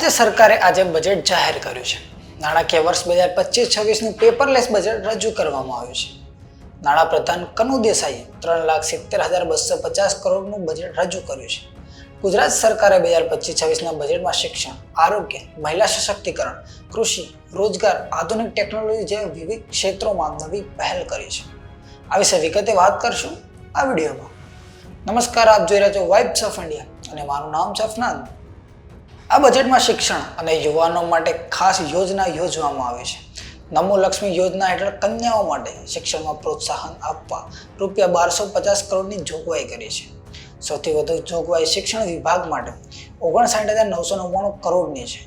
રાજ્ય સરકારે આજે બજેટ જાહેર કર્યું છે. નાણાકીય વર્ષ 2025-26નું પેપરલેસ બજેટ રજૂ કરવામાં આવ્યું છે. નાણાપ્રધાન કનુ દેસાઈએ 3,70,250 કરોડનું બજેટ રજૂ કર્યું છે. ગુજરાત સરકારે 2025-26ના બજેટમાં શિક્ષણ, આરોગ્ય, મહિલા સશક્તિકરણ, કૃષિ, રોજગાર, આધુનિક ટેકનોલોજી જેવા વિવિધ ક્ષેત્રોમાં નવી પહેલ કરી છે. આ વિશે વિગતે વાત કરશું આ વિડીયોમાં. નમસ્કાર, આપ જોઈ રહ્યા છો વાઇબ્સ ઓફ ઇન્ડિયા અને મારું નામ છે અફનાન. આ બજેટમાં શિક્ષણ અને યુવાનો માટે ખાસ યોજના યોજવામાં આવી છે. નમો લક્ષ્મી યોજના હેઠળ કન્યાઓ માટે શિક્ષણમાં પ્રોત્સાહન આપવા ₹1250 કરોડની જોગવાઈ કરી છે. સૌથી વધુ જોગવાઈ શિક્ષણ વિભાગ માટે 59,999 કરોડની છે.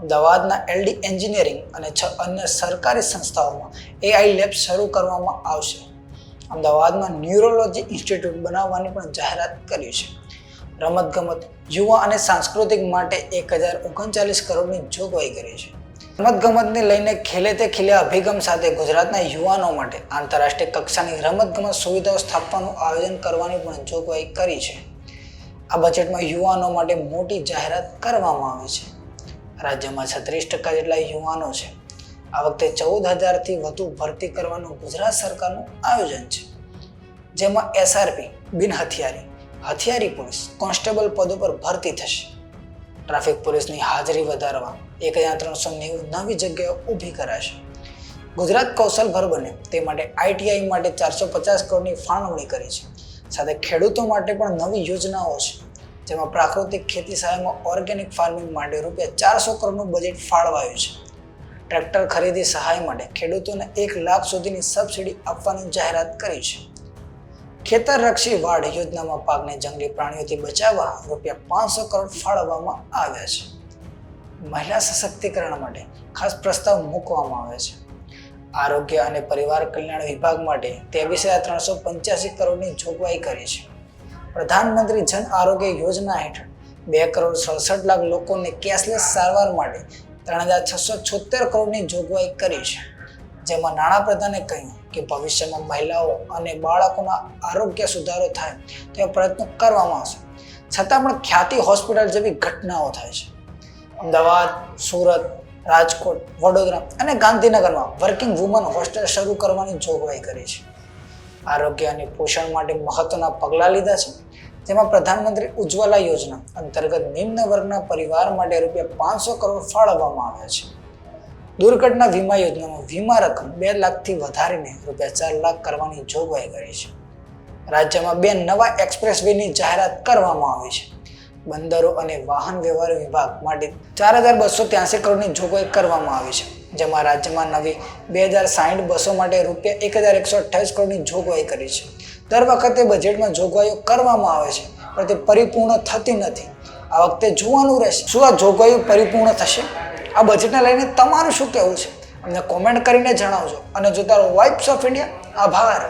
અમદાવાદના LD એન્જિનિયરિંગ અને 6 અન્ય સરકારી સંસ્થાઓમાં AI લેબ શરૂ કરવામાં આવશે. અમદાવાદમાં ન્યુરોલોજી ઇન્સ્ટિટ્યૂટ બનાવવાની પણ જાહેરાત કરી છે. રમતગમત, યુવા અને સાંસ્કૃતિક માટે 1,039 કરોડની જોગવાઈ કરી છે. રમતગમતને લઈને ખેલે તે ખીલ્યા અભિગમ સાથે ગુજરાતના યુવાનો માટે આંતરરાષ્ટ્રીય કક્ષાની રમતગમત સુવિધાઓ સ્થાપવાનું આયોજન કરવાની પણ જોગવાઈ કરી છે. આ બજેટમાં યુવાનો માટે મોટી જાહેરાત કરવામાં આવી છે. રાજ્યમાં 36% જેટલા યુવાનો છે. આ વખતે 14,000થી વધુ ભરતી કરવાનું ગુજરાત સરકારનું આયોજન છે, જેમાં SRP, બિન હથિયારી પોલીસ, કોન્સ્ટેબલ પદો પર ભરતી થશે. ટ્રાફિક પોલીસની હાજરી વધારવા 1,390 નવી જગ્યાઓ ઊભી કરાશે. ગુજરાત કૌશલભર બને તે માટે ITI માટે 450 કરોડની ફાળવણી કરી છે. સાથે ખેડૂતો માટે પણ નવી યોજનાઓ છે, જેમાં પ્રાકૃતિક ખેતી સહાયમાં ઓર્ગેનિક ફાર્મિંગ માટે ₹400 કરોડનું બજેટ ફાળવાયું છે. ટ્રેક્ટર ખરીદી સહાય માટે ખેડૂતોને 1 લાખ સુધીની સબસિડી આપવાની જાહેરાત કરી છે. ખેતરરક્ષી વાડ યોજનામાં પાકને જંગલી પ્રાણીઓથી બચાવવા ₹500 કરોડ ફાળવવામાં આવ્યા છે. મહિલા સશક્તિકરણ માટે ખાસ પ્રસ્તાવ મૂકવામાં આવ્યો છે. આરોગ્ય અને પરિવાર કલ્યાણ વિભાગ માટે 23,385 કરોડની જોગવાઈ કરી છે. પ્રધાનમંત્રી જન આરોગ્ય યોજના હેઠળ 2,67 લાખ લોકોને કેશલેસ સારવાર માટે 3,676 કરોડની જોગવાઈ કરી છે. જેમાં નાણાપ્રધાને કહ્યું કે ભવિષ્યમાં મહિલાઓ અને બાળકોના આરોગ્ય સુધારો થાય તેવા પ્રયત્નો કરવામાં આવશે. છતાં પણ ખ્યાતિ હોસ્પિટલ જેવી ઘટનાઓ થાય છે. અમદાવાદ, સુરત, રાજકોટ, વડોદરા અને ગાંધીનગરમાં વર્કિંગ વુમન હોસ્ટેલ શરૂ કરવાની જોગવાઈ કરી છે. આરોગ્ય અને પોષણ માટે મહત્વના પગલાં લીધા છે, જેમાં પ્રધાનમંત્રી ઉજ્જવલા યોજના અંતર્ગત નિમ્ન વર્ગના પરિવાર માટે ₹500 કરોડ ફાળવવામાં આવ્યા છે. દુર્ઘટના વીમા યોજનામાં વીમા રકમ 2 લાખથી વધારીને ₹4 લાખ કરવાની જોગવાઈ કરી છે. રાજ્યમાં 2 નવા એક્સપ્રેસ વેની જાહેરાત કરવામાં આવી છે. બંદરો અને વાહન વ્યવહાર વિભાગ માટે 4,283 કરોડની જોગવાઈ કરવામાં આવી છે, જેમાં રાજ્યમાં નવી 2,060 બસો માટે ₹1,128 કરોડની જોગવાઈ કરી છે. દર વખતે બજેટમાં જોગવાઈઓ કરવામાં આવે છે, પણ તે પરિપૂર્ણ થતી નથી. આ વખતે જોવાનું રહેશે શું આ જોગવાઈઓ પરિપૂર્ણ થશે. આ બજેટને લઈને તમારું શું કહેવું છે, અમને કોમેન્ટ કરીને જણાવજો અને જોતા રહો વાઇબ્સ ઓફ ઇન્ડિયા. આભાર.